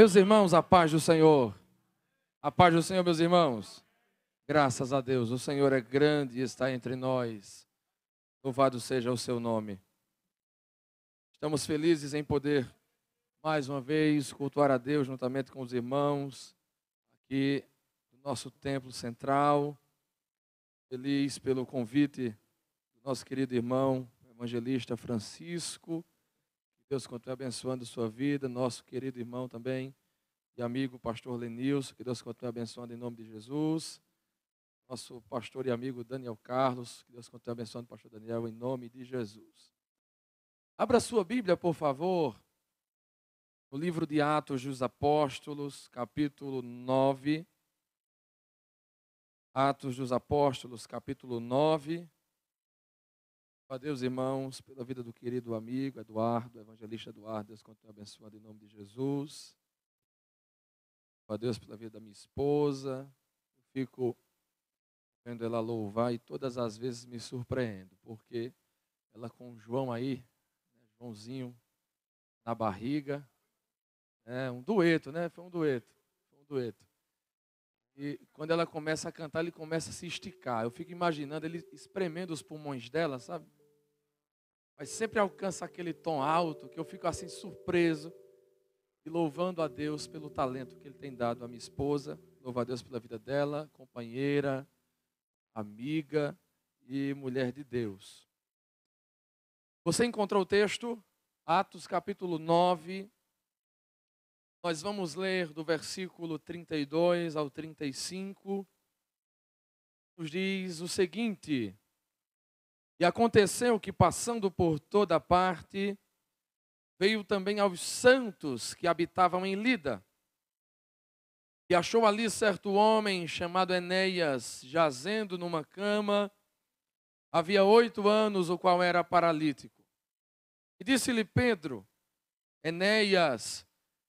Meus irmãos, a paz do Senhor. A paz do Senhor, meus irmãos. Graças a Deus, o Senhor é grande e está entre nós. Louvado seja o seu nome. Estamos felizes em poder, mais uma vez, cultuar a Deus juntamente com os irmãos, aqui no nosso templo central. Feliz pelo convite do nosso querido irmão, evangelista Francisco. Que Deus continue abençoando sua vida, nosso querido irmão também e amigo pastor Lenilson, que Deus continue abençoando em nome de Jesus. Nosso pastor e amigo Daniel Carlos, que Deus continue abençoando o pastor Daniel em nome de Jesus. Abra sua Bíblia, por favor, no livro de Atos dos Apóstolos, capítulo 9. Atos dos Apóstolos, capítulo 9. A Deus, irmãos, pela vida do querido amigo Eduardo, evangelista Eduardo, Deus continue abençoando em nome de Jesus. A Deus pela vida da minha esposa. Eu fico vendo ela louvar e todas as vezes me surpreendo, porque ela com o João aí, né, Joãozinho na barriga, um dueto, né? Foi um dueto. E quando ela começa a cantar, ele começa a se esticar. Eu fico imaginando ele espremendo os pulmões dela, sabe? Mas sempre alcança aquele tom alto que eu fico assim surpreso e louvando a Deus pelo talento que Ele tem dado à minha esposa. Louvo a Deus pela vida dela, companheira, amiga e mulher de Deus. Você encontrou o texto? Atos capítulo 9. Nós vamos ler do versículo 32 ao 35. Nos diz o seguinte: E aconteceu que, passando por toda parte, veio também aos santos que habitavam em Lida. E achou ali certo homem chamado Enéas, jazendo numa cama, havia 8 anos, o qual era paralítico. E disse-lhe Pedro: Enéas,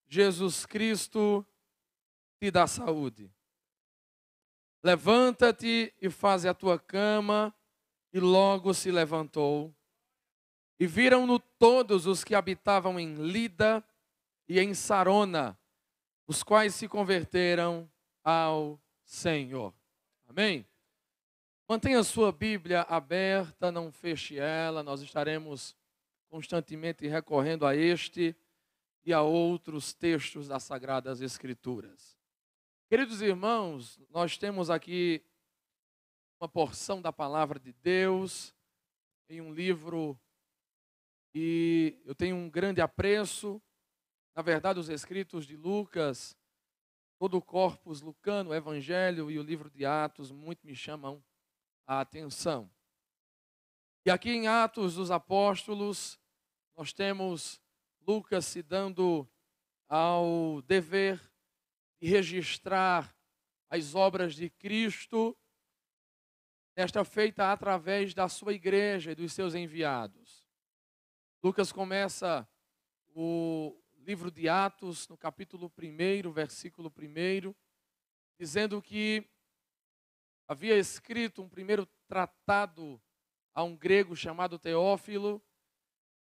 Jesus Cristo te dá saúde. Levanta-te e faze a tua cama. E logo se levantou. E viram-no todos os que habitavam em Lida e em Sarona, os quais se converteram ao Senhor. Amém? Mantenha sua Bíblia aberta, não feche ela. Nós estaremos constantemente recorrendo a este e a outros textos das Sagradas Escrituras. Queridos irmãos, nós temos aqui uma porção da palavra de Deus em um livro e eu tenho um grande apreço. Na verdade, os escritos de Lucas, todo o corpus lucano, o Evangelho e o livro de Atos muito me chamam a atenção. E aqui em Atos dos Apóstolos, nós temos Lucas se dando ao dever de registrar as obras de Cristo, esta feita através da sua igreja e dos seus enviados. Lucas começa o livro de Atos, no capítulo 1, versículo 1, dizendo que havia escrito um primeiro tratado a um grego chamado Teófilo,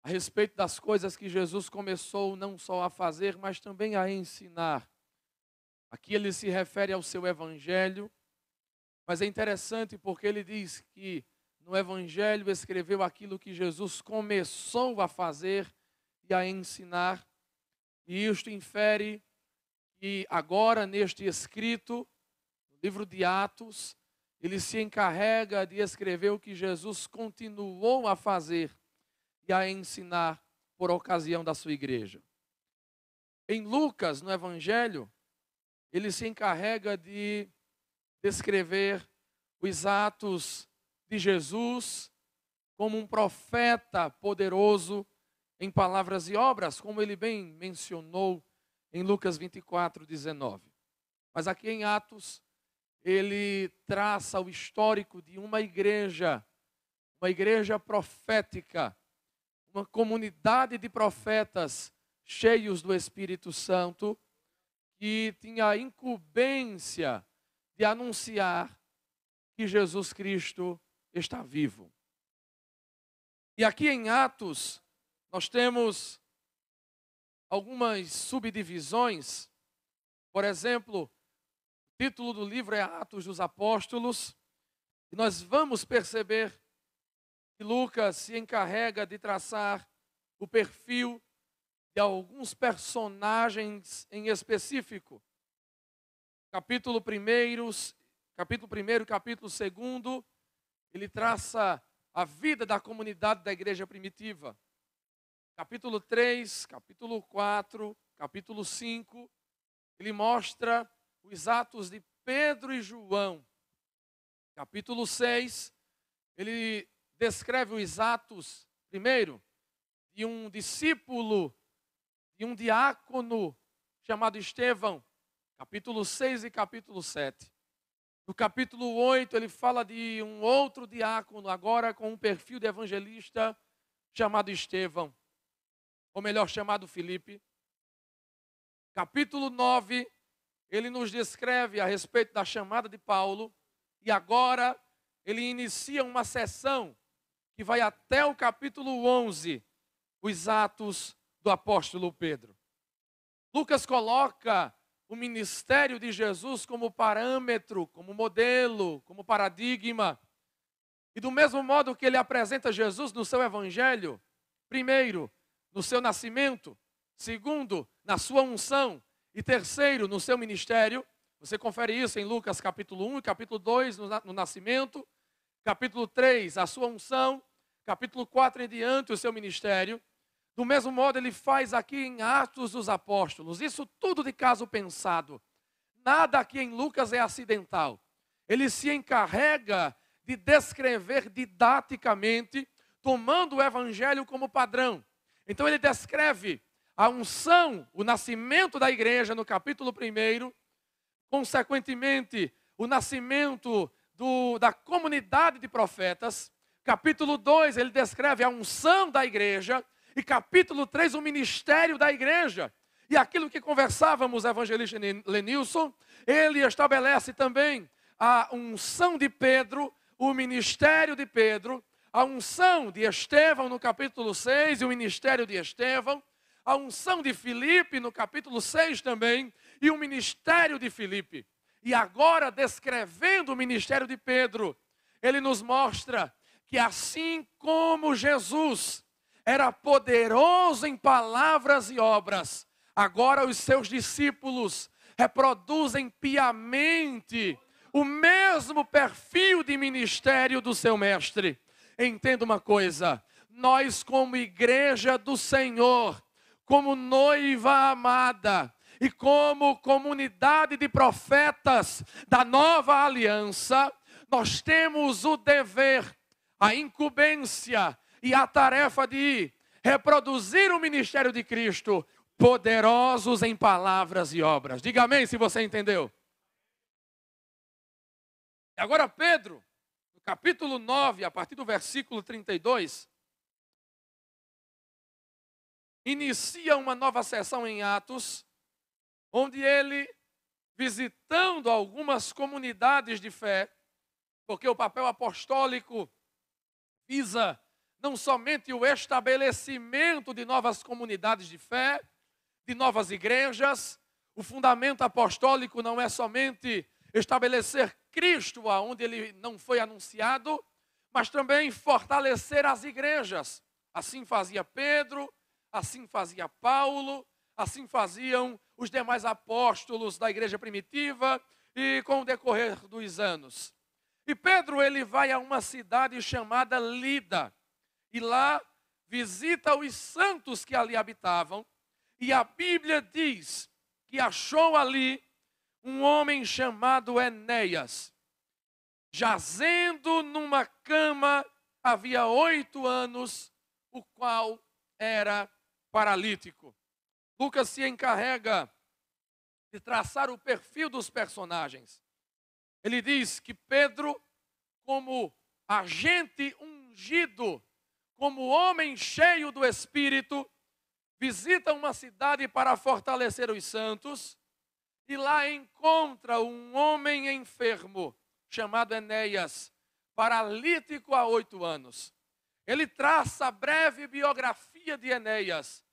a respeito das coisas que Jesus começou não só a fazer, mas também a ensinar. Aqui ele se refere ao seu evangelho, mas é interessante porque ele diz que no evangelho escreveu aquilo que Jesus começou a fazer e a ensinar. E isto infere que agora neste escrito, no livro de Atos, ele se encarrega de escrever o que Jesus continuou a fazer e a ensinar por ocasião da sua igreja. Em Lucas, no evangelho, ele se encarrega de descrever os atos de Jesus como um profeta poderoso em palavras e obras, como ele bem mencionou em Lucas 24, 19. Mas aqui em Atos, ele traça o histórico de uma igreja profética, uma comunidade de profetas cheios do Espírito Santo, que tinha a incumbência de anunciar que Jesus Cristo está vivo. E aqui em Atos, nós temos algumas subdivisões Por exemplo, o título do livro é Atos dos Apóstolos, e nós vamos perceber que Lucas se encarrega de traçar o perfil de alguns personagens em específico. Capítulo 1 e capítulo 2, ele traça a vida da comunidade da igreja primitiva. Capítulo 3, capítulo 4, capítulo 5, ele mostra os atos de Pedro e João. Capítulo 6, ele descreve os atos, primeiro, de um discípulo, de um diácono chamado Estevão. Capítulo 6 e capítulo 7. No capítulo 8, ele fala de um outro diácono, agora com um perfil de evangelista, chamado Estevão, ou melhor, chamado Filipe. Capítulo 9, ele nos descreve a respeito da chamada de Paulo, e agora ele inicia uma sessão que vai até o capítulo 11, os Atos do apóstolo Pedro. Lucas coloca o ministério de Jesus como parâmetro, como modelo, como paradigma. E do mesmo modo que ele apresenta Jesus no seu evangelho, primeiro, no seu nascimento, segundo, na sua unção, e terceiro, no seu ministério. Você confere isso em Lucas capítulo 1 e capítulo 2, no nascimento, capítulo 3, a sua unção, capítulo 4 em diante, o seu ministério. Do mesmo modo, ele faz aqui em Atos dos Apóstolos. Isso tudo de caso pensado. Nada aqui em Lucas é acidental. Ele se encarrega de descrever didaticamente, tomando o evangelho como padrão. Então ele descreve a unção, o nascimento da igreja no capítulo 1, consequentemente o nascimento da comunidade de profetas. Capítulo 2, ele descreve a unção da igreja. E capítulo 3, o ministério da igreja. E aquilo que conversávamos, evangelista Lenilson, ele estabelece também a unção de Pedro, o ministério de Pedro, a unção de Estevão no capítulo 6 e o ministério de Estevão, a unção de Filipe no capítulo 6 também e o ministério de Filipe. E agora, descrevendo o ministério de Pedro, ele nos mostra que assim como Jesus era poderoso em palavras e obras, agora os seus discípulos reproduzem piamente o mesmo perfil de ministério do seu mestre. Entenda uma coisa, nós como igreja do Senhor, como noiva amada e como comunidade de profetas da nova aliança, nós temos o dever, a incumbência e a tarefa de reproduzir o ministério de Cristo, poderosos em palavras e obras. Diga amém se você entendeu. E agora Pedro, no capítulo 9, a partir do versículo 32, inicia uma nova sessão em Atos, onde ele, visitando algumas comunidades de fé, porque o papel apostólico visa não somente o estabelecimento de novas comunidades de fé, de novas igrejas. O fundamento apostólico não é somente estabelecer Cristo aonde ele não foi anunciado, mas também fortalecer as igrejas. Assim fazia Pedro, assim fazia Paulo, assim faziam os demais apóstolos da igreja primitiva e com o decorrer dos anos. E Pedro, ele vai a uma cidade chamada Lida. E lá visita os santos que ali habitavam. E a Bíblia diz que achou ali um homem chamado Enéas, jazendo numa cama havia 8 anos, o qual era paralítico. Lucas se encarrega de traçar o perfil dos personagens. Ele diz que Pedro, como agente ungido, como homem cheio do Espírito, visita uma cidade para fortalecer os santos e lá encontra um homem enfermo chamado Enéas, paralítico há 8 anos. Ele traça a breve biografia de Enéas,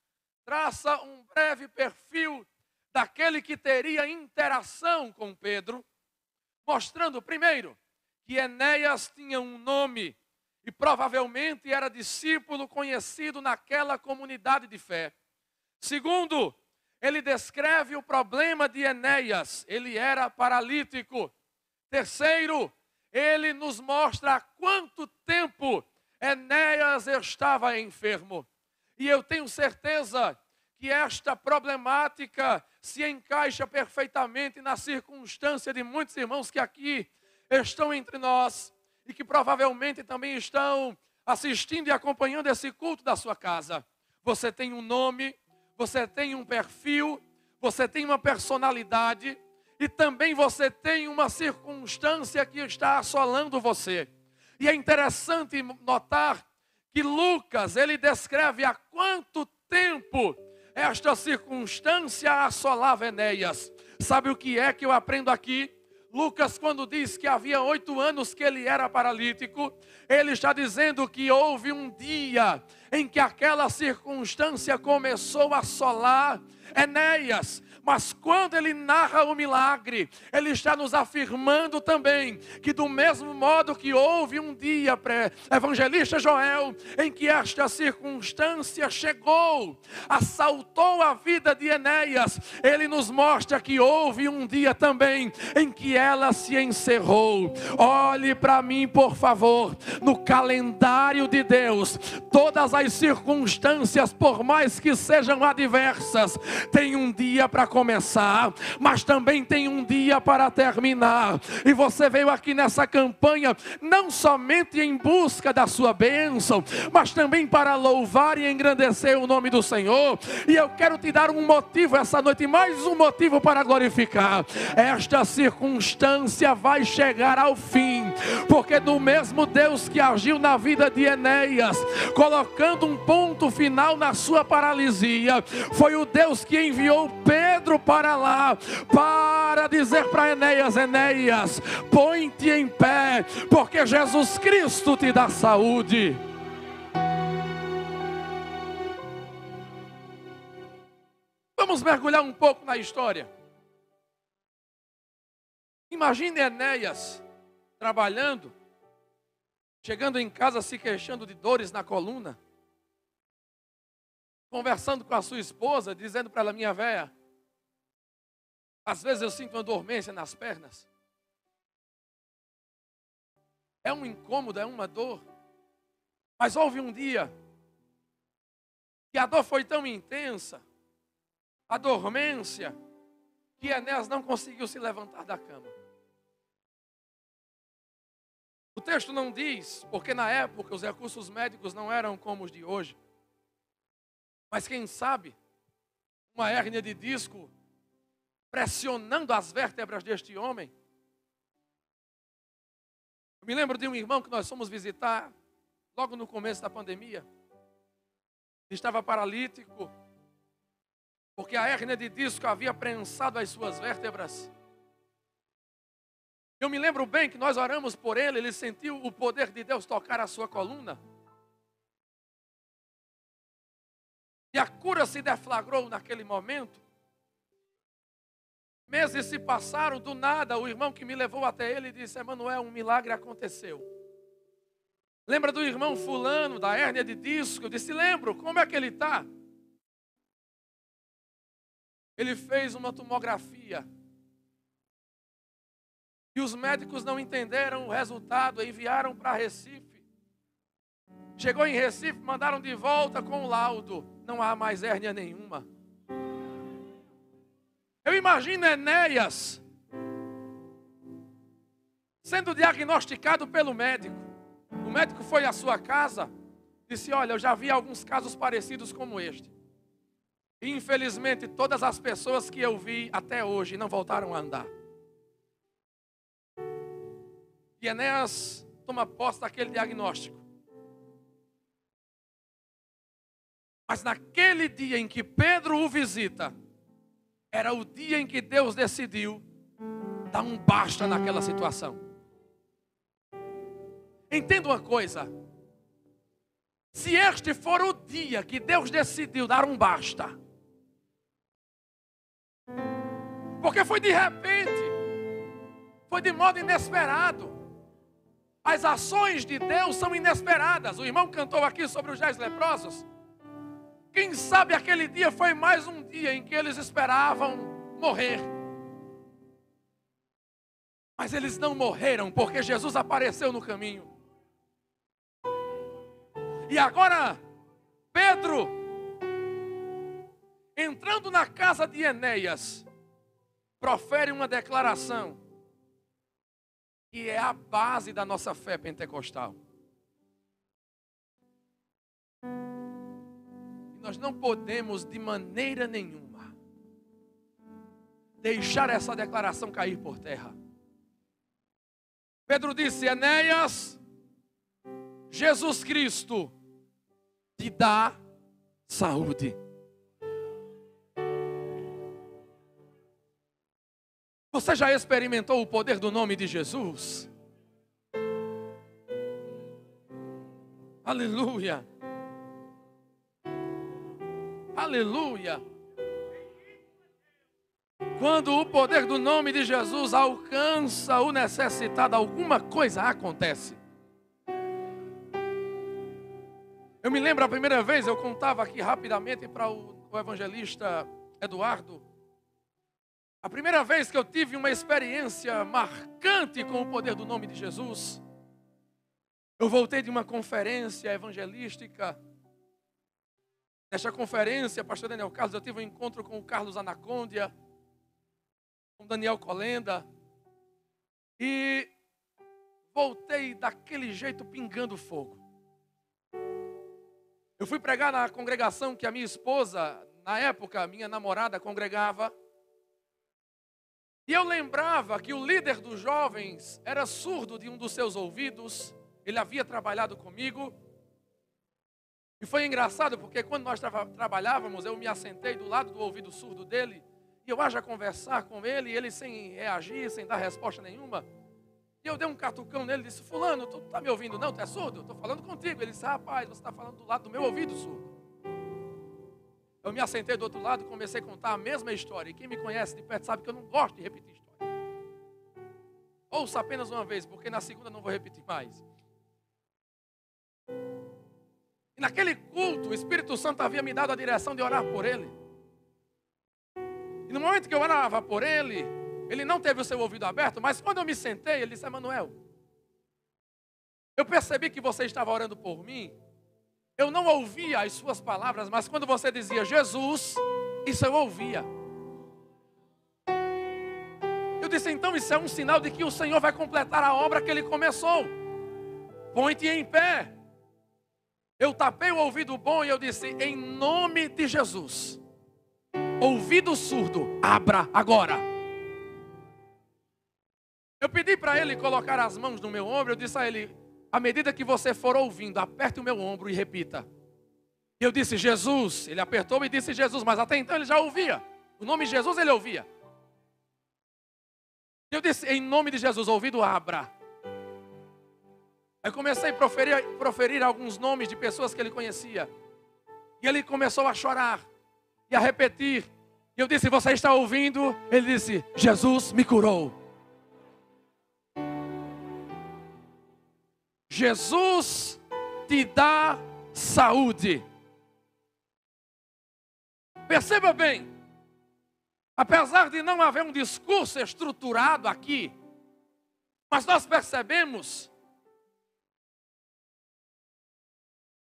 traça um breve perfil daquele que teria interação com Pedro, mostrando, primeiro, que Enéas tinha um nome e provavelmente era discípulo conhecido naquela comunidade de fé. Segundo, ele descreve o problema de Enéas, ele era paralítico. Terceiro, ele nos mostra há quanto tempo Enéas estava enfermo. E eu tenho certeza que esta problemática se encaixa perfeitamente na circunstância de muitos irmãos que aqui estão entre nós e que provavelmente também estão assistindo e acompanhando esse culto da sua casa. Você tem um nome, você tem um perfil, você tem uma personalidade e também você tem uma circunstância que está assolando você. E é interessante notar que Lucas, ele descreve há quanto tempo esta circunstância assolava Enéas. Sabe o que é que eu aprendo aqui? Lucas, quando diz que havia 8 anos que ele era paralítico, ele está dizendo que houve um dia em que aquela circunstância começou a assolar Enéas. Mas quando ele narra o milagre, ele está nos afirmando também que do mesmo modo que houve um dia pré-evangelista Joel, em que esta circunstância chegou, assaltou a vida de Enéas, ele nos mostra que houve um dia também em que ela se encerrou. Olhe para mim, por favor, no calendário de Deus, todas as circunstâncias, por mais que sejam adversas, tem um dia para começar, mas também tem um dia para terminar. E você veio aqui nessa campanha não somente em busca da sua bênção, mas também para louvar e engrandecer o nome do Senhor. E eu quero te dar um motivo essa noite, mais um motivo para glorificar. Esta circunstância vai chegar ao fim, porque do mesmo Deus que agiu na vida de Enéas, colocando um ponto final na sua paralisia, foi o Deus que enviou Pedro para lá, para dizer para Enéas: Enéas, põe-te em pé, porque Jesus Cristo te dá saúde. Vamos mergulhar um pouco na história. Imagine Enéas trabalhando, chegando em casa se queixando de dores na coluna, conversando com a sua esposa, dizendo para ela: minha véia, às vezes eu sinto uma dormência nas pernas. É um incômodo, é uma dor. Mas houve um dia que a dor foi tão intensa, a dormência, que Enéas não conseguiu se levantar da cama. O texto não diz, porque na época os recursos médicos não eram como os de hoje. Mas quem sabe, uma hérnia de disco pressionando as vértebras deste homem. Eu me lembro de um irmão que nós fomos visitar logo no começo da pandemia. Estava paralítico, porque a hérnia de disco havia prensado as suas vértebras. Eu me lembro bem que nós oramos por ele, ele sentiu o poder de Deus tocar a sua coluna. E a cura se deflagrou naquele momento. Meses se passaram, do nada, o irmão que me levou até ele disse: Emanuel, um milagre aconteceu. Lembra do irmão fulano, da hérnia de disco? Eu disse: lembro, como é que ele está? Ele fez uma tomografia. E os médicos não entenderam o resultado, enviaram para Recife. Chegou em Recife, mandaram de volta com o laudo. Não há mais hérnia nenhuma. Eu imagino Enéas sendo diagnosticado pelo médico. O médico foi à sua casa, disse: olha, eu já vi alguns casos parecidos como este. E infelizmente todas as pessoas que eu vi até hoje não voltaram a andar. E Enéas toma posse daquele diagnóstico. Mas naquele dia em que Pedro o visita, era o dia em que Deus decidiu dar um basta naquela situação. Entenda uma coisa. Se este for o dia que Deus decidiu dar um basta, Porque foi de repente, foi de modo inesperado. As ações de Deus são inesperadas. O irmão cantou aqui sobre os 10 leprosos. Quem sabe aquele dia foi mais um dia em que eles esperavam morrer. Mas eles não morreram porque Jesus apareceu no caminho. E agora, Pedro, entrando na casa de Enéas, profere uma declaração que é a base da nossa fé pentecostal. E nós não podemos de maneira nenhuma deixar essa declaração cair por terra. Pedro disse: Enéas, Jesus Cristo te dá saúde. Você já experimentou o poder do nome de Jesus? Aleluia. Aleluia. Quando o poder do nome de Jesus alcança o necessitado, alguma coisa acontece. Eu me lembro a primeira vez, eu contava aqui rapidamente para o evangelista Eduardo. A primeira vez que eu tive uma experiência marcante com o poder do nome de Jesus, eu voltei de uma conferência evangelística. Nesta conferência, pastor Daniel Carlos, eu tive um encontro com o Carlos Anacondia, com Daniel Colenda, e voltei daquele jeito pingando fogo. Eu fui pregar na congregação que a minha esposa, na época, minha namorada, congregava. E eu lembrava que o líder dos jovens era surdo de um dos seus ouvidos. Ele havia trabalhado comigo. E foi engraçado porque quando nós trabalhávamos, eu me assentei do lado do ouvido surdo dele. E eu haja conversar com ele, e ele sem reagir, sem dar resposta nenhuma. E eu dei um catucão nele e disse: fulano, tu está me ouvindo não? Tu é surdo? Estou falando contigo. Ele disse: rapaz, você está falando do lado do meu ouvido surdo. Eu me assentei do outro lado e comecei a contar a mesma história. E quem me conhece de perto sabe que eu não gosto de repetir história. Ouça apenas uma vez, porque na segunda não vou repetir mais. E naquele culto, o Espírito Santo havia me dado a direção de orar por ele. E no momento que eu orava por ele, ele não teve o seu ouvido aberto, mas quando eu me sentei, ele disse: Emanuel, eu percebi que você estava orando por mim. Eu não ouvia as suas palavras, mas quando você dizia Jesus, isso eu ouvia. Eu disse: então isso é um sinal de que o Senhor vai completar a obra que Ele começou. Põe-te em pé. Eu tapei o ouvido bom e eu disse: em nome de Jesus, ouvido surdo, abra agora. Eu pedi para ele colocar as mãos no meu ombro. Eu disse a ele: à medida que você for ouvindo, aperte o meu ombro e repita. Eu disse Jesus. Ele apertou e disse Jesus, mas até então ele já ouvia. O nome Jesus ele ouvia. Eu disse: em nome de Jesus, ouvido abra. Aí comecei a proferir alguns nomes de pessoas que ele conhecia. E ele começou a chorar e a repetir. E eu disse: você está ouvindo? Ele disse: Jesus me curou. Jesus te dá saúde. Perceba bem, apesar de não haver um discurso estruturado aqui, mas nós percebemos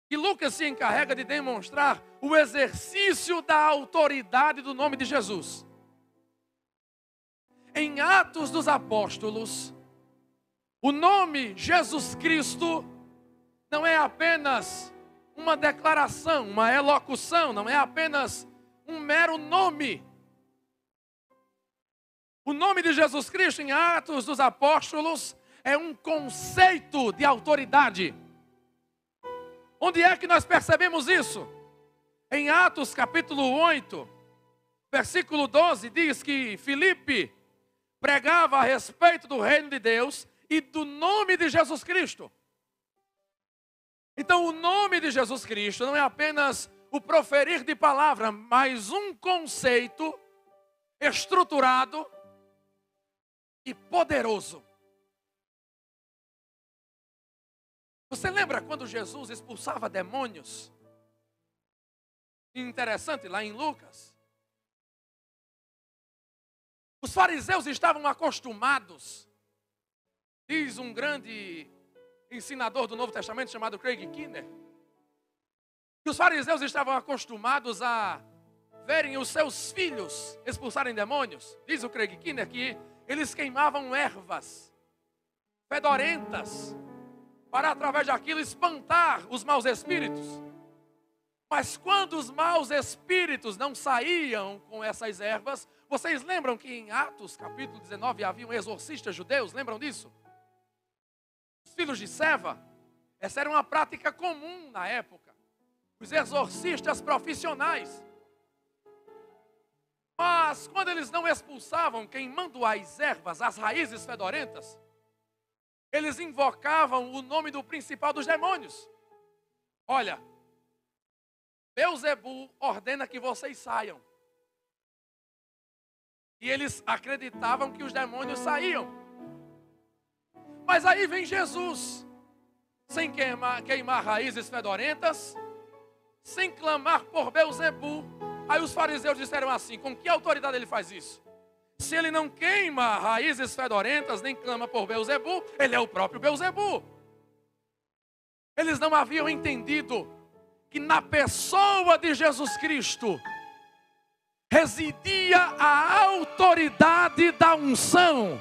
que Lucas se encarrega de demonstrar o exercício da autoridade do nome de Jesus. Em Atos dos Apóstolos, o nome Jesus Cristo não é apenas uma declaração, uma elocução, não é apenas um mero nome. O nome de Jesus Cristo em Atos dos Apóstolos é um conceito de autoridade. Onde é que nós percebemos isso? Em Atos capítulo 8, versículo 12, diz que Filipe pregava a respeito do reino de Deus e do nome de Jesus Cristo. Então o nome de Jesus Cristo não é apenas o proferir de palavra, mas um conceito estruturado e poderoso. Você lembra quando Jesus expulsava demônios? Interessante, lá em Lucas. Os fariseus estavam acostumados, diz um grande ensinador do Novo Testamento chamado Craig Kinner, que os fariseus estavam acostumados a verem os seus filhos expulsarem demônios. Diz o Craig Kinner que eles queimavam ervas fedorentas para, através daquilo, espantar os maus espíritos. Mas quando os maus espíritos não saíam com essas ervas, vocês lembram que em Atos capítulo 19 haviam exorcistas judeus? Lembram disso? Os filhos de Seva. Essa era uma prática comum na época. Os exorcistas profissionais. Mas quando eles não expulsavam, queimando as ervas, as raízes fedorentas, eles invocavam o nome do principal dos demônios. Olha, Beelzebu ordena que vocês saiam. E eles acreditavam que os demônios saíam. Mas aí vem Jesus, sem queimar raízes fedorentas, sem clamar por Beelzebu. Aí os fariseus disseram assim: com que autoridade ele faz isso? Se ele não queima raízes fedorentas, nem clama por Beelzebu, ele é o próprio Beelzebu. Eles não haviam entendido que na pessoa de Jesus Cristo residia a autoridade da unção.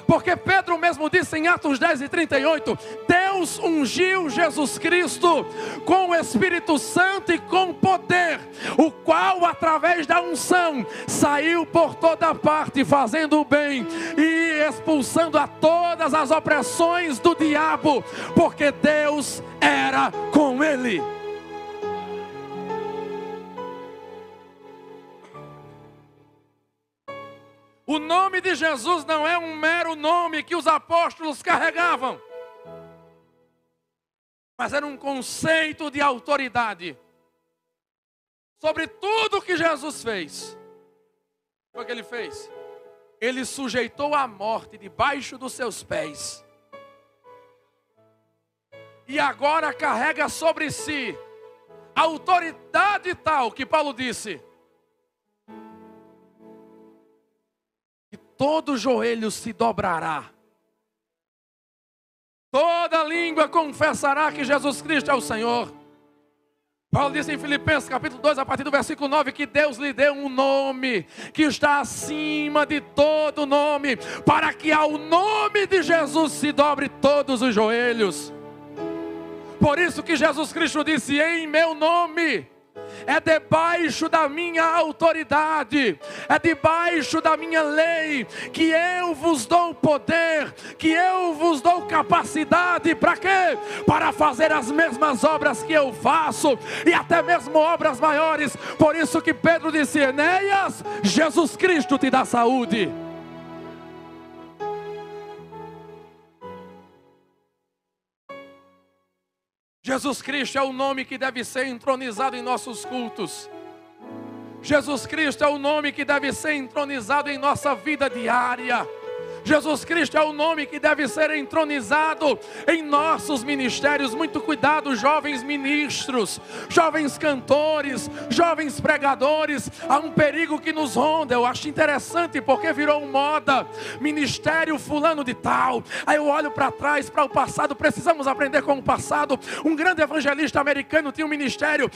Porque Pedro mesmo disse em Atos 10:38, Deus ungiu Jesus Cristo com o Espírito Santo e com poder, o qual através da unção saiu por toda parte fazendo o bem e expulsando a todas as opressões do diabo, porque Deus era com ele. O nome de Jesus não é um mero nome que os apóstolos carregavam, mas era um conceito de autoridade sobre tudo que Jesus fez. Foi o que ele fez? Ele sujeitou a morte debaixo dos seus pés. E agora carrega sobre si a autoridade tal que Paulo disse: todo joelho se dobrará, toda língua confessará que Jesus Cristo é o Senhor. Paulo disse em Filipenses capítulo 2, a partir do versículo 9, que Deus lhe deu um nome que está acima de todo nome, para que ao nome de Jesus se dobre todos os joelhos. Por isso que Jesus Cristo disse: em meu nome, é debaixo da minha autoridade, é debaixo da minha lei, que eu vos dou poder, que eu vos dou capacidade, para quê? Para fazer as mesmas obras que eu faço, e até mesmo obras maiores. Por isso que Pedro disse: Enéas, Jesus Cristo te dá saúde. Jesus Cristo é o nome que deve ser entronizado em nossos cultos. Jesus Cristo é o nome que deve ser entronizado em nossa vida diária. Jesus Cristo é o nome que deve ser entronizado em nossos ministérios. Muito cuidado, jovens ministros, jovens cantores, jovens pregadores. Há um perigo que nos ronda. Eu acho interessante porque virou moda: ministério fulano de tal. Aí eu olho para trás, para o passado. Precisamos aprender com o passado. Um grande evangelista americano tinha um ministério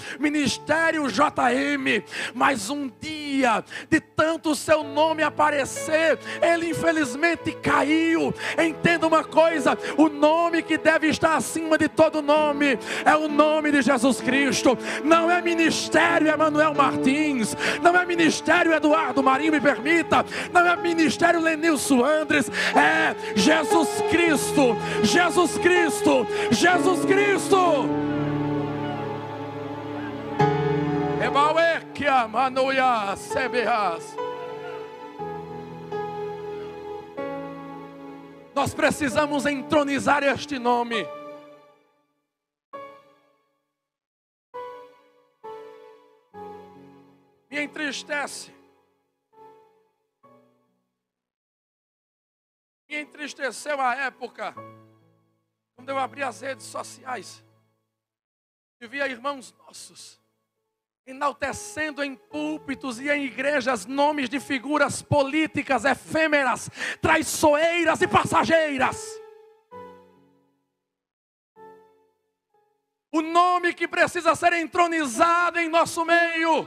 JM. Mas um dia, de tanto o seu nome aparecer, ele infelizmente caiu. Entenda uma coisa: o nome que deve estar acima de todo nome é o nome de Jesus Cristo. Não é ministério Emanuel Martins, não é ministério Eduardo Marinho, me permita, não é ministério Lenilson Andres, é Jesus Cristo, Jesus Cristo, Jesus Cristo. Ebauekia Manoia Sebeas. Nós precisamos entronizar este nome. Me entristece entristeceu a época, quando eu abri as redes sociais, e via irmãos nossos enaltecendo em púlpitos e em igrejas nomes de figuras políticas efêmeras, traiçoeiras e passageiras. O nome que precisa ser entronizado em nosso meio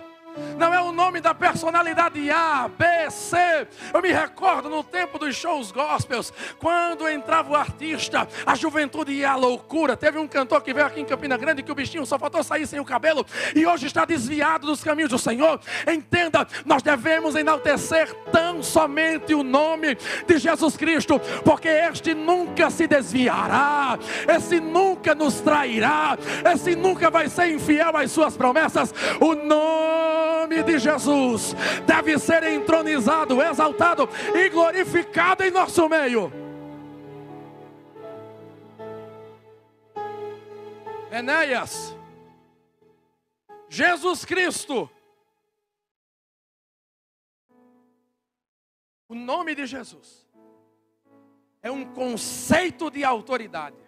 não é o nome da personalidade A, B, C. Eu me recordo no tempo dos shows gospels, quando entrava o artista, a juventude ia à loucura. Teve um cantor que veio aqui em Campina Grande que o bichinho só faltou sair sem o cabelo e hoje está desviado dos caminhos do Senhor. Entenda, nós devemos enaltecer tão somente o nome de Jesus Cristo, porque este nunca se desviará, esse nunca nos trairá, esse nunca vai ser infiel às suas promessas. O nome de Jesus deve ser entronizado, exaltado e glorificado em nosso meio. Enéas, Jesus Cristo, o nome de Jesus é um conceito de autoridade.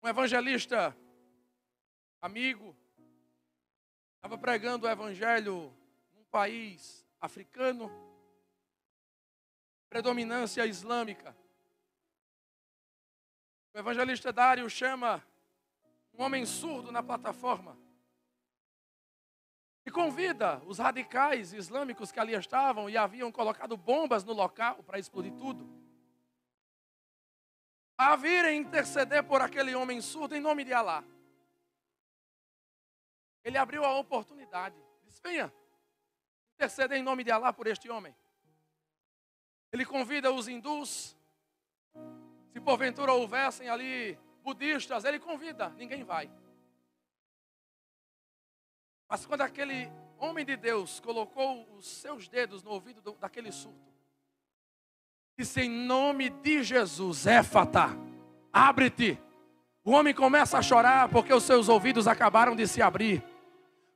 Um evangelista amigo estava pregando o evangelho num país africano, predominância islâmica. O evangelista Dário chama um homem surdo na plataforma e convida os radicais islâmicos que ali estavam e haviam colocado bombas no local para explodir tudo, a virem interceder por aquele homem surdo em nome de Alá. Ele abriu a oportunidade. Disse: venha, interceder em nome de Alá por este homem. Ele convida os hindus. Se porventura houvessem ali budistas, ele convida, ninguém vai. Mas quando aquele homem de Deus colocou os seus dedos no ouvido daquele surdo, disse: em nome de Jesus, Éfata, abre-te. O homem começa a chorar porque os seus ouvidos acabaram de se abrir.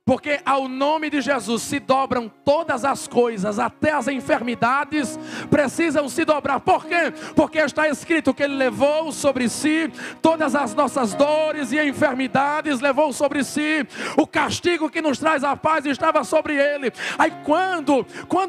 Porque ao nome de Jesus se dobram todas as coisas, até as enfermidades precisam se dobrar. Por quê? Porque está escrito que Ele levou sobre si todas as nossas dores e enfermidades, levou sobre si o castigo que nos traz a paz, estava sobre Ele. Aí quando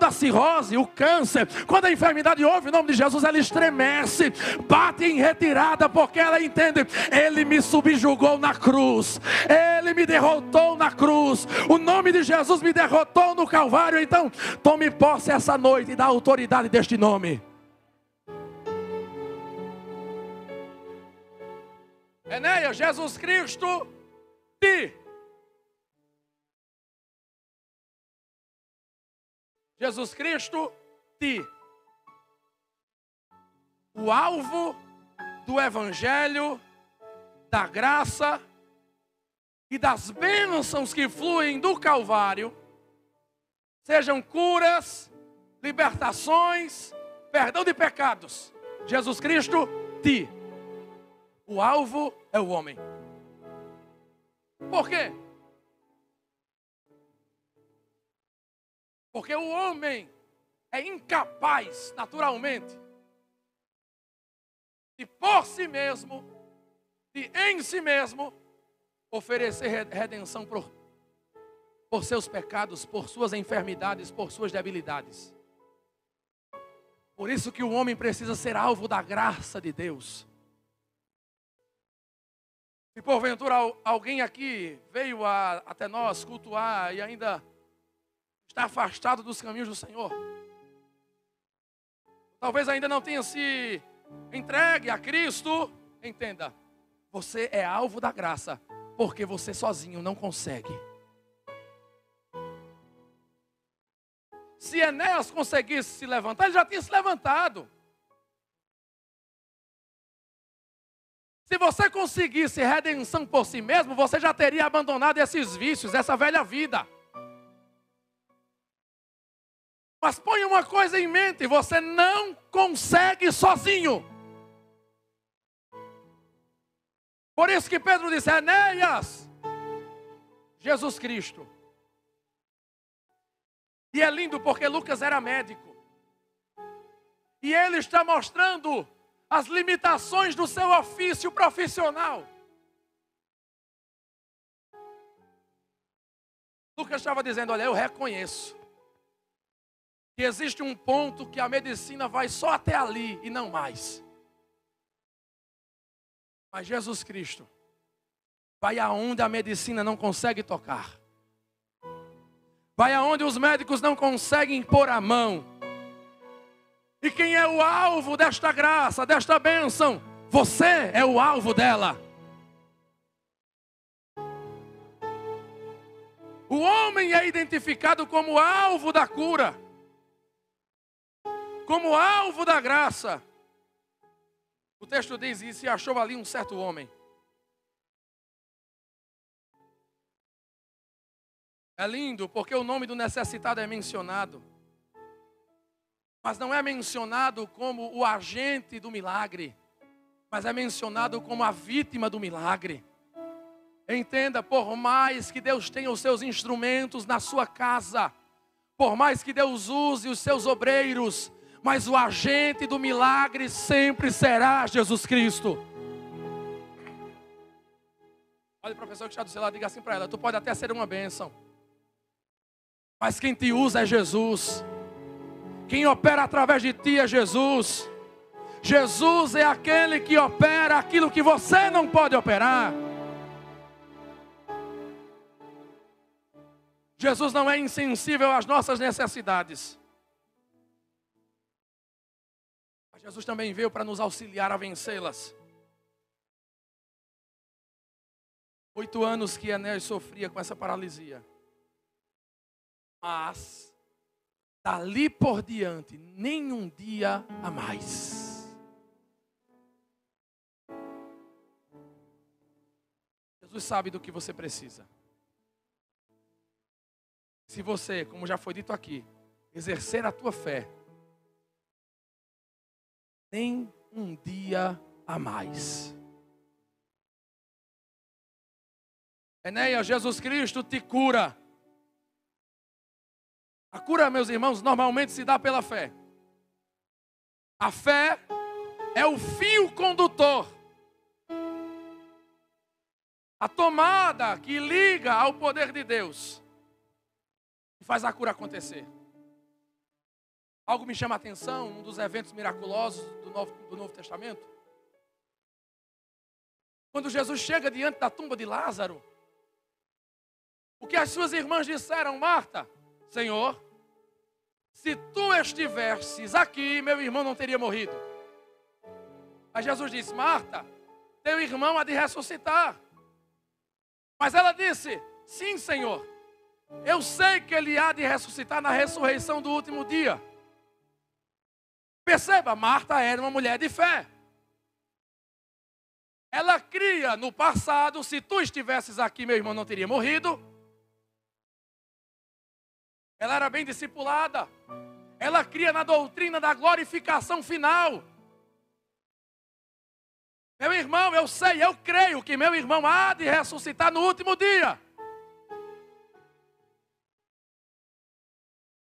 a cirrose, o câncer, quando a enfermidade ouve o nome de Jesus, ela estremece, bate em retirada, porque ela entende: Ele me subjugou na cruz, Ele me derrotou na cruz. O nome de Jesus me derrotou no Calvário. Então tome posse essa noite da autoridade deste nome. Enéas, Jesus Cristo te. Jesus Cristo te. O alvo do evangelho, da graça e das bênçãos que fluem do Calvário, sejam curas, libertações, perdão de pecados. Jesus Cristo te. O alvo é o homem. Por quê? Porque o homem é incapaz, naturalmente, de por si mesmo, de em si mesmo, oferecer redenção por seus pecados, por suas enfermidades, por suas debilidades. Por isso que o homem precisa ser alvo da graça de Deus. Se porventura alguém aqui veio até nós cultuar e ainda está afastado dos caminhos do Senhor, talvez ainda não tenha se entregue a Cristo, entenda, você é alvo da graça, porque você sozinho não consegue. Se Enéas conseguisse se levantar, ele já tinha se levantado. Se você conseguisse redenção por si mesmo, você já teria abandonado esses vícios, essa velha vida. Mas ponha uma coisa em mente: você não consegue sozinho. Por isso que Pedro disse: Enéas, Jesus Cristo E é lindo porque Lucas era médico. E ele está mostrando as limitações do seu ofício profissional. Lucas estava dizendo, olha, eu reconheço que existe um ponto que a medicina vai só até ali e não mais. Mas Jesus Cristo vai aonde a medicina não consegue tocar. Vai aonde os médicos não conseguem pôr a mão. E quem é o alvo desta graça, desta bênção? Você é o alvo dela. O homem é identificado como alvo da cura, como alvo da graça. O texto diz, e se achou ali um certo homem. É lindo porque o nome do necessitado é mencionado. Mas não é mencionado como o agente do milagre, mas é mencionado como a vítima do milagre. Entenda, por mais que Deus tenha os seus instrumentos na sua casa, por mais que Deus use os seus obreiros, mas o agente do milagre sempre será Jesus Cristo. Olha o professor que está do seu lado, diga assim para ela, tu pode até ser uma bênção, mas quem te usa é Jesus. Quem opera através de ti é Jesus. Jesus é aquele que opera aquilo que você não pode operar. Jesus não é insensível às nossas necessidades. Mas Jesus também veio para nos auxiliar a vencê-las. 8 anos que Enéas sofria com essa paralisia. Mas, dali por diante, nenhum dia a mais. Jesus sabe do que você precisa. Se você, como já foi dito aqui, exercer a tua fé, nem um dia a mais. Enéas, Jesus Cristo te cura. A cura, meus irmãos, normalmente se dá pela fé. A fé é o fio condutor. A tomada que liga ao poder de Deus. E faz a cura acontecer. Algo me chama a atenção, um dos eventos miraculosos do Novo Testamento. Quando Jesus chega diante da tumba de Lázaro, o que as suas irmãs disseram, Marta, Senhor, se tu estivesses aqui, meu irmão não teria morrido. Mas Jesus disse, Marta, teu irmão há de ressuscitar. Mas ela disse, sim, Senhor, eu sei que ele há de ressuscitar na ressurreição do último dia. Perceba, Marta era uma mulher de fé. Ela cria no passado, se tu estivesses aqui, meu irmão não teria morrido. Ela era bem discipulada. Ela cria na doutrina da glorificação final. Meu irmão, eu sei, eu creio que meu irmão há de ressuscitar no último dia.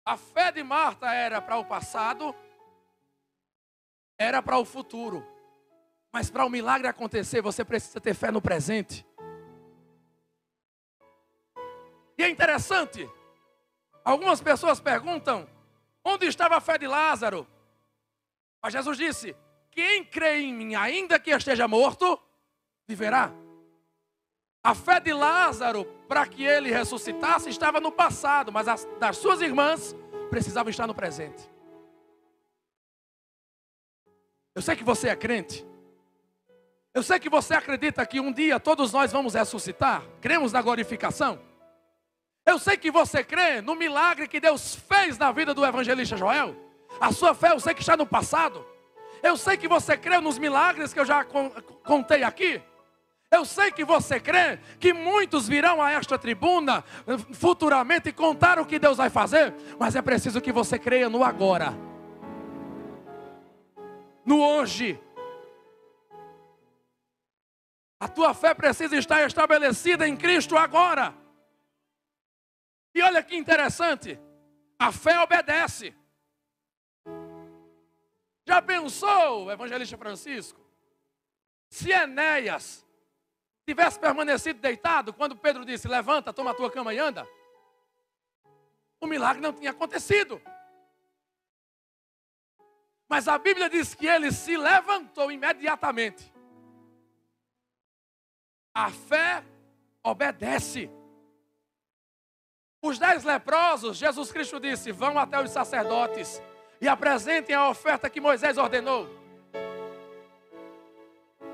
A fé de Marta era para o passado, era para o futuro. Mas para o milagre acontecer, você precisa ter fé no presente. E é interessante, algumas pessoas perguntam, onde estava a fé de Lázaro? Mas Jesus disse, quem crê em mim, ainda que esteja morto, viverá. A fé de Lázaro, para que ele ressuscitasse, estava no passado, mas as das suas irmãs precisavam estar no presente. Eu sei que você é crente. Eu sei que você acredita que um dia todos nós vamos ressuscitar. Cremos na glorificação. Eu sei que você crê no milagre que Deus fez na vida do evangelista Joel. A sua fé eu sei que está no passado. Eu sei que você crê nos milagres que eu já contei aqui. Eu sei que você crê que muitos virão a esta tribuna futuramente contar o que Deus vai fazer. Mas é preciso que você creia no agora. No hoje. A tua fé precisa estar estabelecida em Cristo agora. E olha que interessante. A fé obedece. Já pensou, evangelista Francisco, se Enéas tivesse permanecido deitado quando Pedro disse: levanta, toma a tua cama e anda? O milagre não tinha acontecido. Mas a Bíblia diz que ele se levantou imediatamente. A fé obedece. Os 10 leprosos, Jesus Cristo disse: vão até os sacerdotes e apresentem a oferta que Moisés ordenou.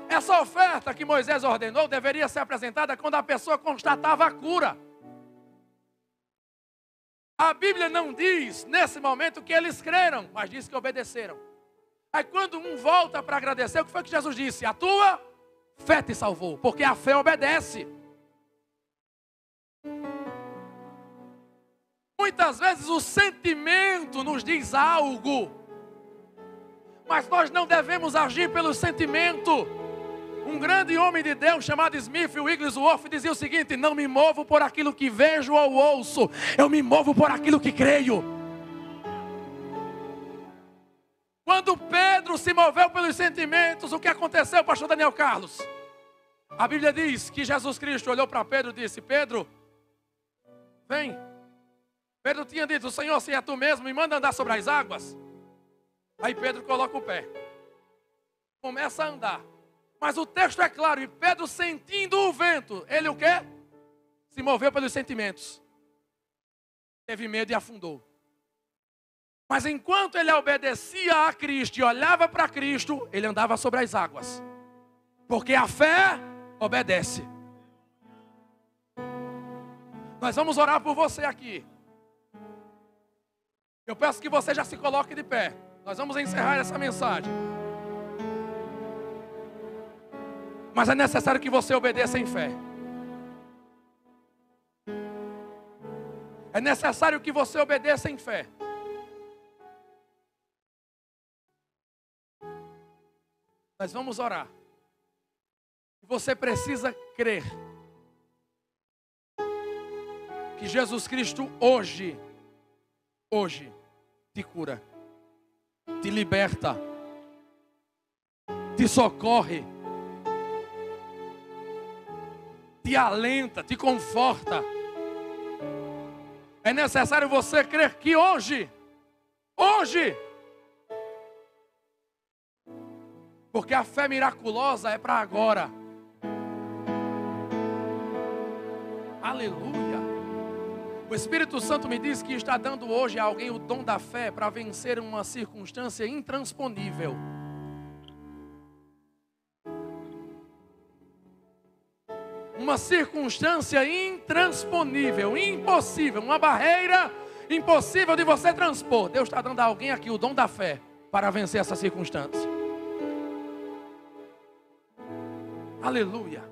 Essa oferta que Moisés ordenou deveria ser apresentada quando a pessoa constatava a cura. A Bíblia não diz nesse momento que eles creram, mas diz que obedeceram. Aí quando um volta para agradecer, o que foi que Jesus disse? A tua fé te salvou, porque a fé obedece. Muitas vezes o sentimento nos diz algo, mas nós não devemos agir pelo sentimento. Um grande homem de Deus chamado Smith Wigglesworth dizia o seguinte: não me movo por aquilo que vejo ou ouço, eu me movo por aquilo que creio. Quando Pedro se moveu pelos sentimentos, o que aconteceu, pastor Daniel Carlos? A Bíblia diz que Jesus Cristo olhou para Pedro e disse: Pedro, vem. Pedro tinha dito: Senhor, se é tu mesmo, me manda andar sobre as águas. Aí Pedro coloca o pé, começa a andar. Mas o texto é claro, e Pedro, sentindo o vento, ele o quê? Se moveu pelos sentimentos. Teve medo e afundou. Mas enquanto ele obedecia a Cristo e olhava para Cristo, ele andava sobre as águas. Porque a fé obedece. Nós vamos orar por você aqui. Eu peço que você já se coloque de pé. Nós vamos encerrar essa mensagem. Mas é necessário que você obedeça em fé. É necessário que você obedeça em fé. Nós vamos orar. Você precisa crer que Jesus Cristo hoje te cura, te liberta, te socorre, te alenta, te conforta. É necessário você crer que hoje, porque a fé miraculosa é para agora. Aleluia. O Espírito Santo me diz que está dando hoje a alguém o dom da fé para vencer uma circunstância intransponível. Uma circunstância intransponível, impossível, uma barreira impossível de você transpor. Deus está dando a alguém aqui o dom da fé para vencer essa circunstância. Aleluia.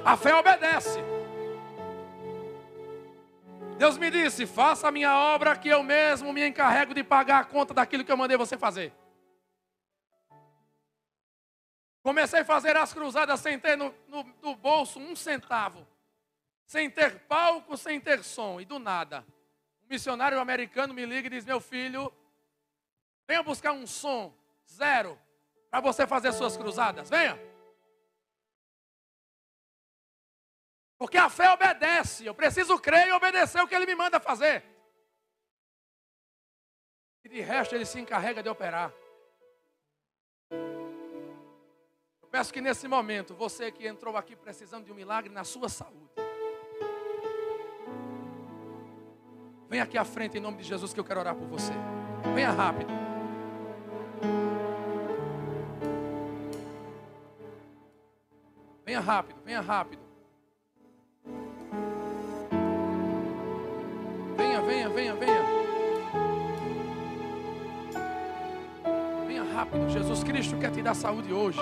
A fé obedece. Deus me disse: faça a minha obra que eu mesmo me encarrego de pagar a conta daquilo que eu mandei você fazer. Comecei a fazer as cruzadas sem ter no bolso um centavo. Sem ter palco, sem ter som. E do nada, um missionário americano me liga e diz: meu filho, venha buscar um som zero para você fazer suas cruzadas. Venha. Porque a fé obedece. Eu preciso crer e obedecer o que Ele me manda fazer. E de resto Ele se encarrega de operar. Eu peço que nesse momento, você que entrou aqui precisando de um milagre na sua saúde, venha aqui à frente em nome de Jesus que eu quero orar por você. Venha rápido. Venha rápido, venha rápido. Venha. Venha rápido. Jesus Cristo quer te dar saúde hoje.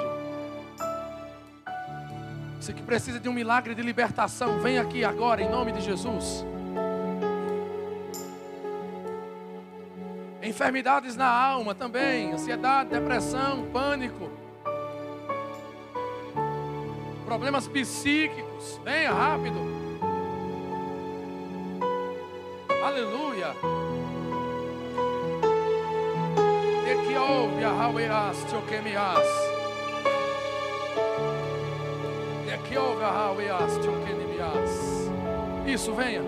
Você que precisa de um milagre de libertação, vem aqui agora em nome de Jesus. Enfermidades na alma também, ansiedade, depressão, pânico, problemas psíquicos, venha rápido. Aleluia. De que ouve Yahweh Tioquemias. De que ouve Yahweh Tioquemias. Isso, venha.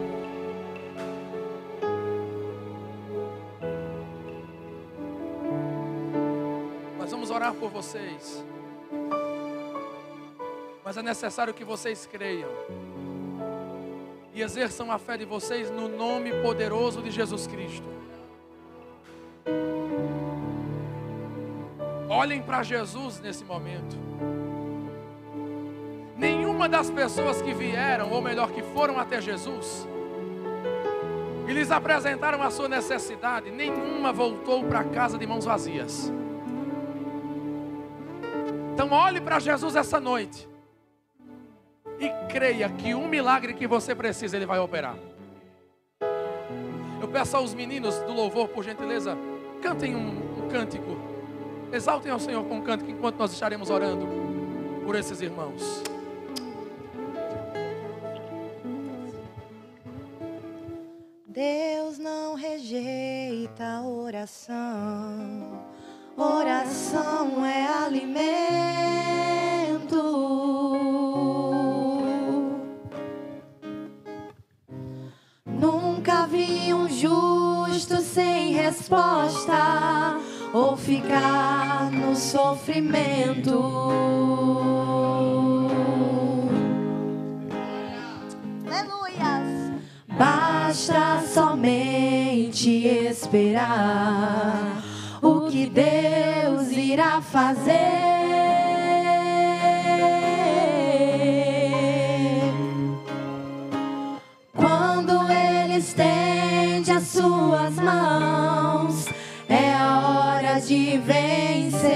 Nós vamos orar por vocês. Mas é necessário que vocês creiam e exerçam a fé de vocês no nome poderoso de Jesus Cristo. Olhem para Jesus nesse momento. Nenhuma das pessoas que vieram, ou melhor, que foram até Jesus e lhes apresentaram a sua necessidade, nenhuma voltou para casa de mãos vazias. Então olhe para Jesus essa noite e creia que um milagre que você precisa, Ele vai operar. Eu peço aos meninos do louvor, por gentileza, cantem um cântico. Exaltem ao Senhor com um cântico enquanto nós estaremos orando por esses irmãos. Deus não rejeita a oração. Oração é alimento. Nunca vi um justo sem resposta ou ficar no sofrimento. Aleluias. Basta somente esperar o que Deus irá fazer. Quando Ele estende as suas mãos, é a hora de vencer.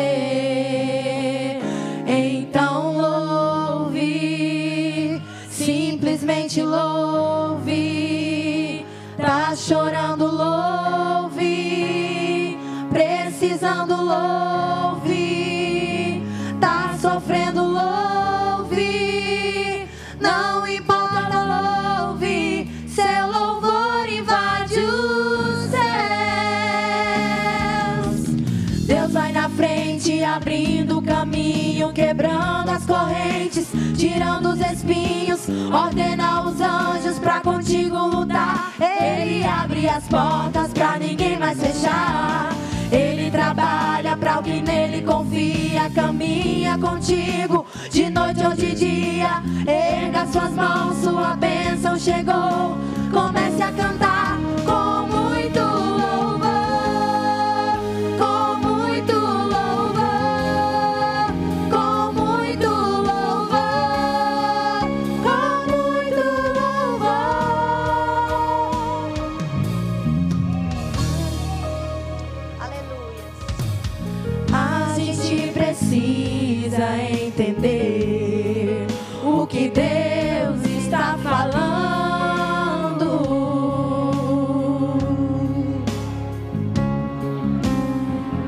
Então louve, simplesmente louve. Tá chorando, louve. Precisando, louve. Tá sofrendo, louve. Não importa, louve. Seu louvor invade os céus. Deus vai na frente, abrindo o caminho, quebrando as correntes, tirando os espinhos, ordena os anjos pra contigo lutar. Ele abre as portas pra ninguém mais fechar. Ele trabalha pra o que nele confia, caminha contigo de noite ou de dia. Erga suas mãos, sua bênção chegou. Comece a cantar com muito louvor, com muito louvor, com muito louvor, com muito louvor. Aleluia. A gente precisa entender o que Deus está falando.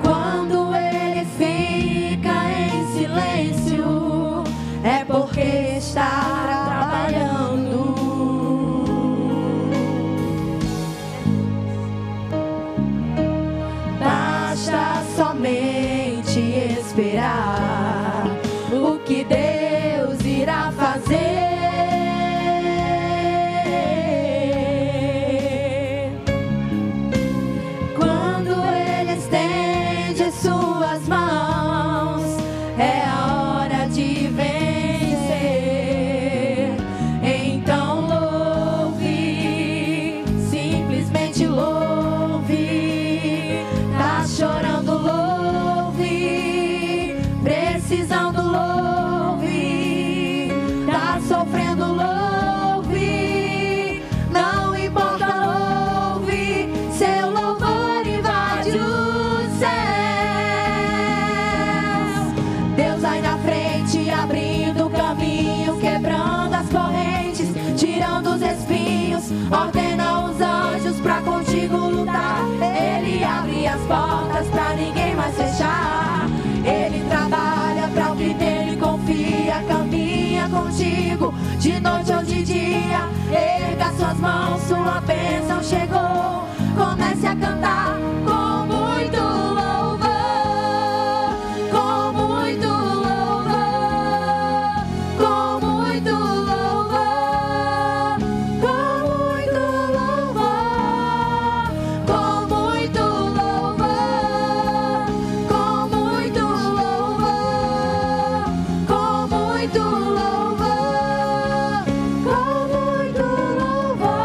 Quando Ele fica em silêncio, é porque está trabalhando. Basta somente esperar o que Deus irá fazer. Quando Ele estende suas mãos, é a hora de vencer. Então louve, simplesmente louve. Tá chorando, louve. Precisando, louve. Tá sofrendo, louve. Não importa, louve. Seu louvor invade os céus. Deus vai na frente, abrindo o caminho, quebrando as correntes, tirando os espinhos, ordena os anjos pra contigo lutar. Ele abre as portas pra ninguém mais fechar. Ele trabalha pra o que nele confia, caminha contigo de noite ou de dia. Erga suas mãos, sua bênção chegou. Comece a cantar com muito louvor, com muito louvor, com muito louvor, com muito louvor, com muito louvor, com muito louvor, com muito louvor, com muito louvor.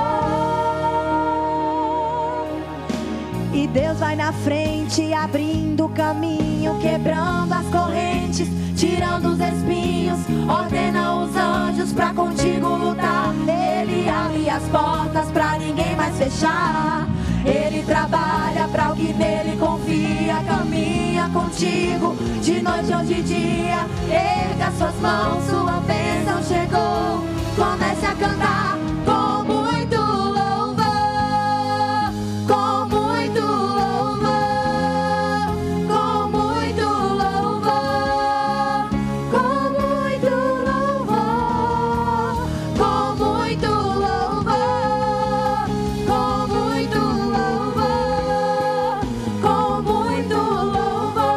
E Deus vai na frente, abrindo o caminho, quebrando as correntes, tirando os espinhos, ordena os anjos pra contigo lutar. Ele abre as portas pra ninguém mais fechar. Ele trabalha pra o que nele confia, caminha contigo de noite ou de dia. Erga suas mãos, sua bênção chegou. Comece a cantar com muito louvor, com muito louvor, com muito louvor, com muito louvor, com muito louvor, com muito louvor, com muito louvor, com muito louvor,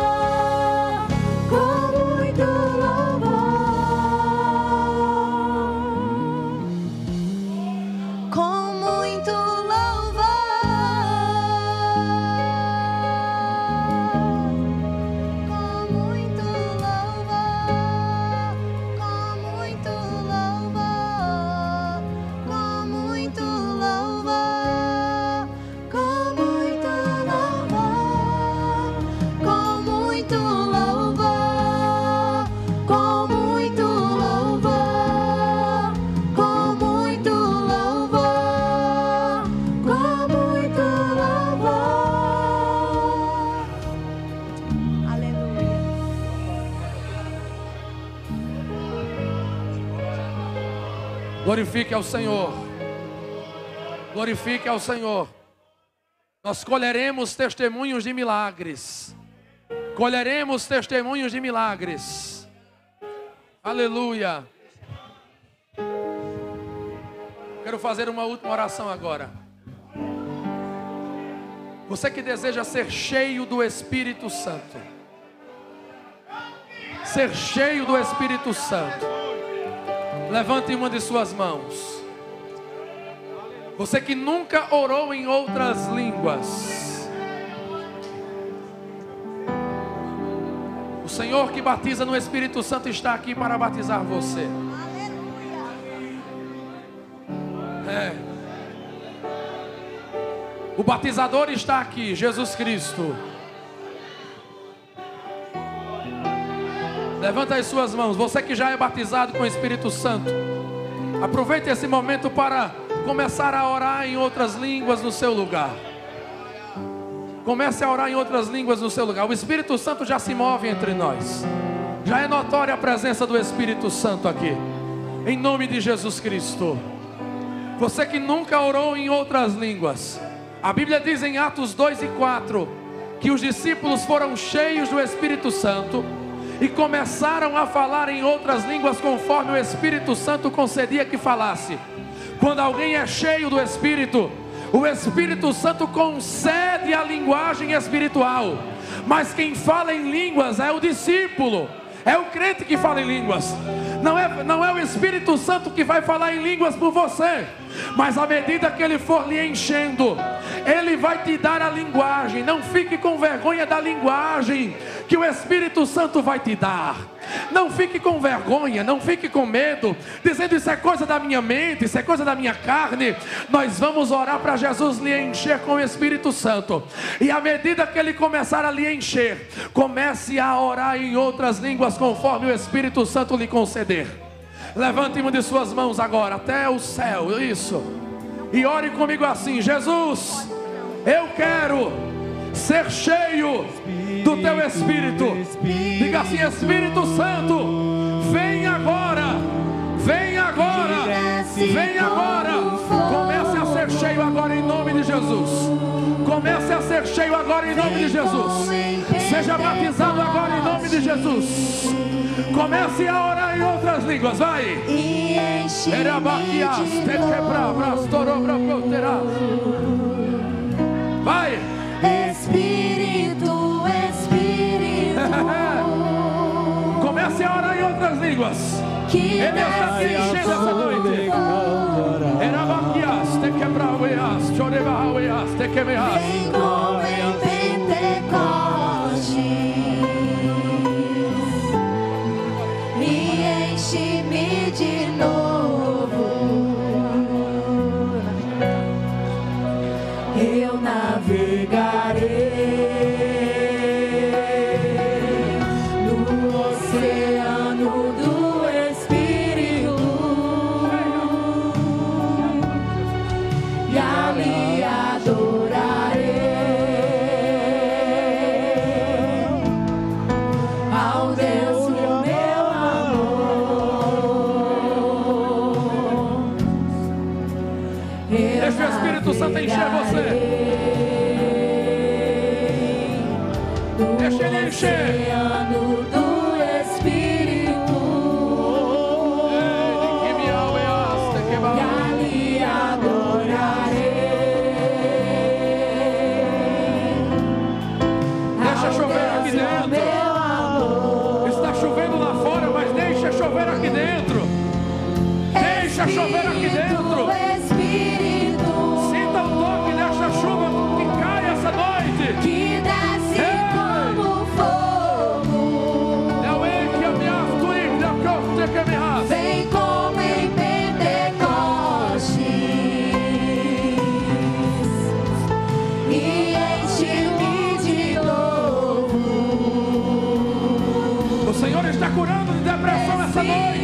com muito Glorifique ao Senhor. Glorifique ao Senhor. Nós colheremos testemunhos de milagres. Colheremos testemunhos de milagres. Aleluia. Quero fazer uma última oração agora. Você que deseja ser cheio do Espírito Santo. Ser cheio do Espírito Santo. Levante uma de suas mãos. Você que nunca orou em outras línguas. O Senhor que batiza no Espírito Santo está aqui para batizar você. O batizador está aqui, Jesus Cristo. Levanta as suas mãos. Você que já é batizado com o Espírito Santo, aproveite esse momento para começar a orar em outras línguas no seu lugar. Comece a orar em outras línguas no seu lugar. O Espírito Santo já se move entre nós. Já é notória a presença do Espírito Santo aqui. Em nome de Jesus Cristo. Você que nunca orou em outras línguas, a Bíblia diz em Atos 2 e 4 que os discípulos foram cheios do Espírito Santo e começaram a falar em outras línguas conforme o Espírito Santo concedia que falasse. Quando alguém é cheio do Espírito, o Espírito Santo concede a linguagem espiritual. Mas quem fala em línguas é o discípulo, é o crente que fala em línguas. Não é o Espírito Santo que vai falar em línguas por você. Mas à medida que Ele for lhe enchendo, Ele vai te dar a linguagem. Não fique com vergonha da linguagem que o Espírito Santo vai te dar. Não fique com vergonha, não fique com medo, dizendo isso é coisa da minha mente, isso é coisa da minha carne. Nós vamos orar para Jesus lhe encher com o Espírito Santo. E à medida que Ele começar a lhe encher, comece a orar em outras línguas conforme o Espírito Santo lhe conceder. Levante uma de suas mãos agora até o céu, isso. E ore comigo assim: Jesus, eu quero ser cheio do Teu Espírito. Diga assim: Espírito Santo, vem agora, vem agora, vem agora. Comece a ser cheio agora agora em nome de Jesus. Comece a ser cheio agora em nome de Jesus. Seja batizado agora em nome de Jesus. Comece a orar em outras línguas, vai. Vai. Espírito, Espírito. Comece a orar em outras línguas. Ele está aqui enchendo essa noite. Vem como em Pentecostes e enche-me de novo. Eu navegarei no oceano do Espírito e ali adorarei ao Deus do meu amor. Deixa o Espírito Santo encher você. Deixa ele encher. Oceano do Espírito e ali adorarei. Deixa chover aqui dentro. Está chovendo lá fora, mas deixa chover aqui dentro. Deixa chover aqui dentro. Espírito Sinta o toque dessa chuva que cai essa noite. que desce como fogo. Vem como em Pentecostes e enche-me de novo. O Senhor está curando de depressão essa noite.